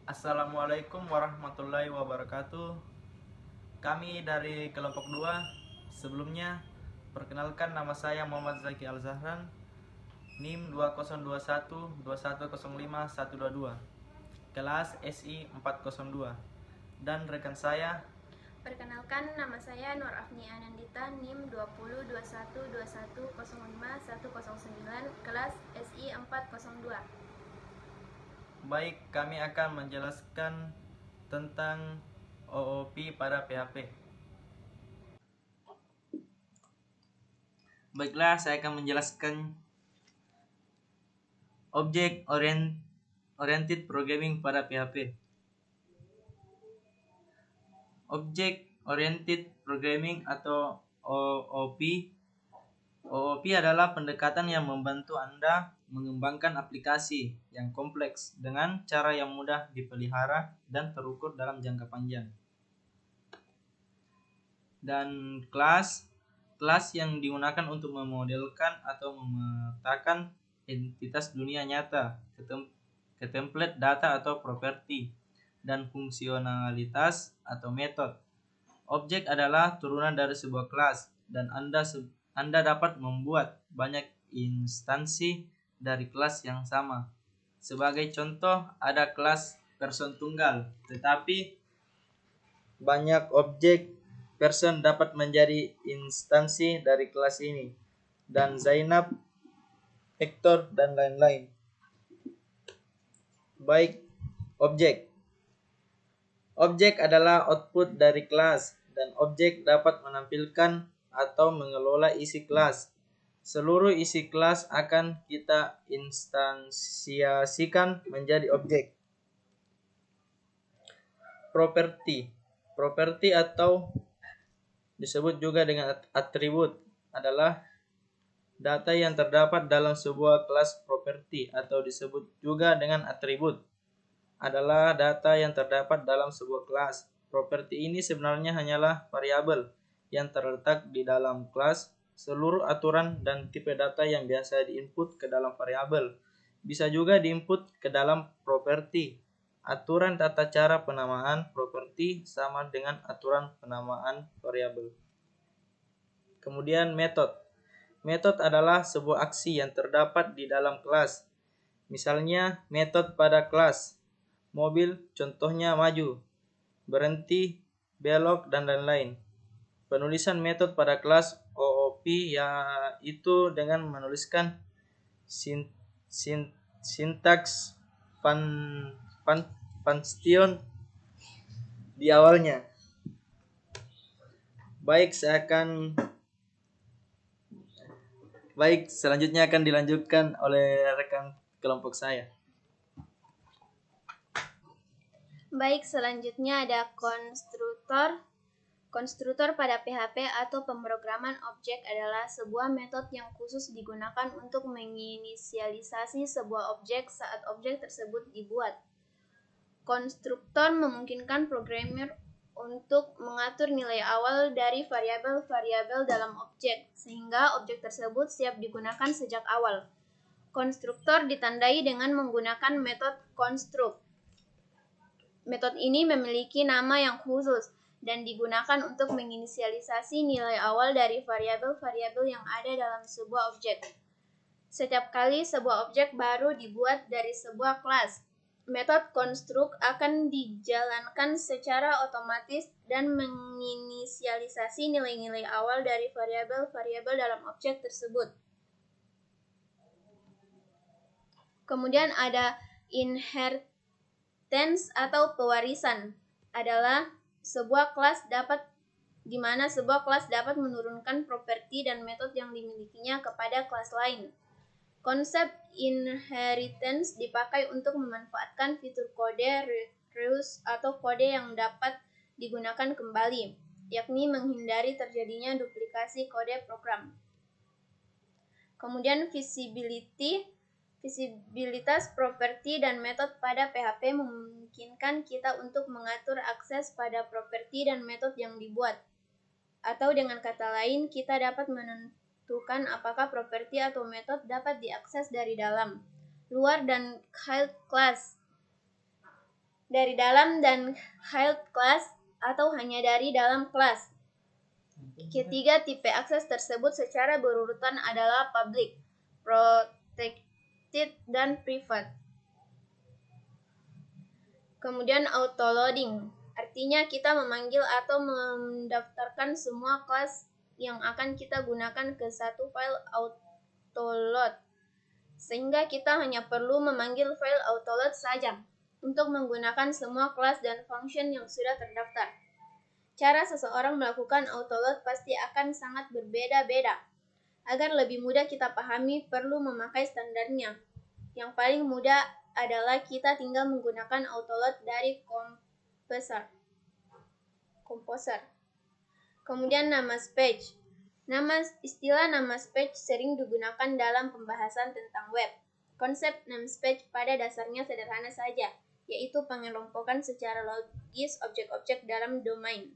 Assalamualaikum warahmatullahi wabarakatuh. Kami dari kelompok 2. Sebelumnya, perkenalkan nama saya Muhammad Zaki Al-Zahran, NIM 202121051122, kelas SI 402. Dan rekan saya, Perkenalkan, nama saya Nur Afni Anandita, NIM 202121051109, kelas SI 402. baik, kami akan menjelaskan tentang OOP pada PHP. Baiklah, saya akan menjelaskan Oriented Programming pada PHP. Object Oriented Programming atau OOP adalah pendekatan yang membantu Anda mengembangkan aplikasi yang kompleks dengan cara yang mudah dipelihara dan terukur dalam jangka panjang. Dan kelas yang digunakan untuk memodelkan atau memetakan entitas dunia nyata ke template data atau properti, dan fungsionalitas atau metode. Objek adalah turunan dari sebuah kelas, dan Anda dapat membuat banyak instansi dari kelas yang sama. Sebagai contoh, ada kelas person tunggal, tetapi banyak objek person dapat menjadi instansi dari kelas ini, dan Zainab, Hector, dan lain-lain. Baik, objek. Objek adalah output dari kelas, dan objek dapat menampilkan atau mengelola isi kelas. Seluruh isi kelas akan kita instansiasikan menjadi objek. Properti atau disebut juga dengan atribut adalah data yang terdapat dalam sebuah kelas. Properti atau disebut juga dengan atribut adalah data yang terdapat dalam sebuah kelas. Properti ini sebenarnya hanyalah variabel yang terletak di dalam kelas. Seluruh aturan dan tipe data yang biasa diinput ke dalam variabel bisa juga diinput ke dalam properti. Aturan tata cara penamaan properti sama dengan aturan penamaan variabel. Kemudian metode. Metode adalah sebuah aksi yang terdapat di dalam kelas. Misalnya metode pada kelas mobil, contohnya maju, berhenti, belok, dan lain-lain. Penulisan metode pada kelas OOP yaitu dengan menuliskan sintaks function di awalnya. Selanjutnya akan dilanjutkan oleh rekan kelompok saya. Baik, selanjutnya ada konstruktor. Konstruktor pada PHP atau pemrograman objek adalah sebuah metode yang khusus digunakan untuk menginisialisasi sebuah objek saat objek tersebut dibuat. Konstruktor memungkinkan programmer untuk mengatur nilai awal dari variabel-variabel dalam objek, sehingga objek tersebut siap digunakan sejak awal. Konstruktor ditandai dengan menggunakan metode construct. Metode ini memiliki nama yang khusus dan digunakan untuk menginisialisasi nilai awal dari variabel-variabel yang ada dalam sebuah objek. Setiap kali sebuah objek baru dibuat dari sebuah kelas, metode construct akan dijalankan secara otomatis dan menginisialisasi nilai-nilai awal dari variabel-variabel dalam objek tersebut. Kemudian ada inheritance atau pewarisan adalah sebuah kelas di mana sebuah kelas dapat menurunkan properti dan metode yang dimilikinya kepada kelas lain. Konsep inheritance dipakai untuk memanfaatkan fitur kode reuse atau kode yang dapat digunakan kembali, yakni menghindari terjadinya duplikasi kode program. Kemudian visibilitas properti dan metode pada PHP memungkinkan kita untuk mengatur akses pada properti dan metode yang dibuat. Atau dengan kata lain, kita dapat menentukan apakah properti atau metode dapat diakses dari dalam, luar, dan child class. dari dalam dan child class atau hanya dari dalam kelas. Ketiga tipe akses tersebut secara berurutan adalah public, protected, dan private. Kemudian autoloading, artinya kita memanggil atau mendaftarkan semua kelas yang akan kita gunakan ke satu file autoload, sehingga kita hanya perlu memanggil file autoload saja untuk menggunakan semua kelas dan function yang sudah terdaftar. Cara seseorang melakukan autoload pasti akan sangat berbeda-beda. Agar lebih mudah kita pahami, perlu memakai standarnya. Yang paling mudah adalah kita tinggal menggunakan autoload dari Composer. Kemudian nama page. Istilah nama page sering digunakan dalam pembahasan tentang web. Konsep namespace pada dasarnya sederhana saja, yaitu pengelompokan secara logis objek-objek dalam domain.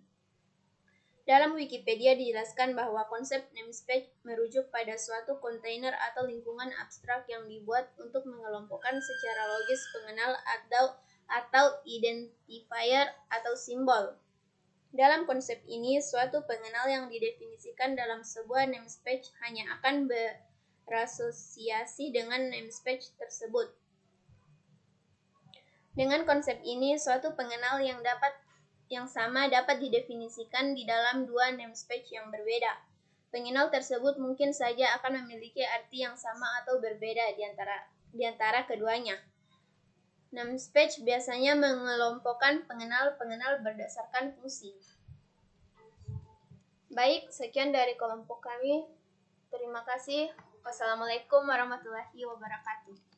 Dalam Wikipedia dijelaskan bahwa konsep namespace merujuk pada suatu kontainer atau lingkungan abstrak yang dibuat untuk mengelompokkan secara logis pengenal atau identifier atau simbol. Dalam konsep ini, suatu pengenal yang didefinisikan dalam sebuah namespace hanya akan berasosiasi dengan namespace tersebut. Dengan konsep ini, suatu pengenal yang sama dapat didefinisikan di dalam dua namespace yang berbeda. Pengenal tersebut mungkin saja akan memiliki arti yang sama atau berbeda di antara keduanya. Namespace biasanya mengelompokkan pengenal-pengenal berdasarkan fungsi. Baik, sekian dari kelompok kami. Terima kasih. Wassalamualaikum warahmatullahi wabarakatuh.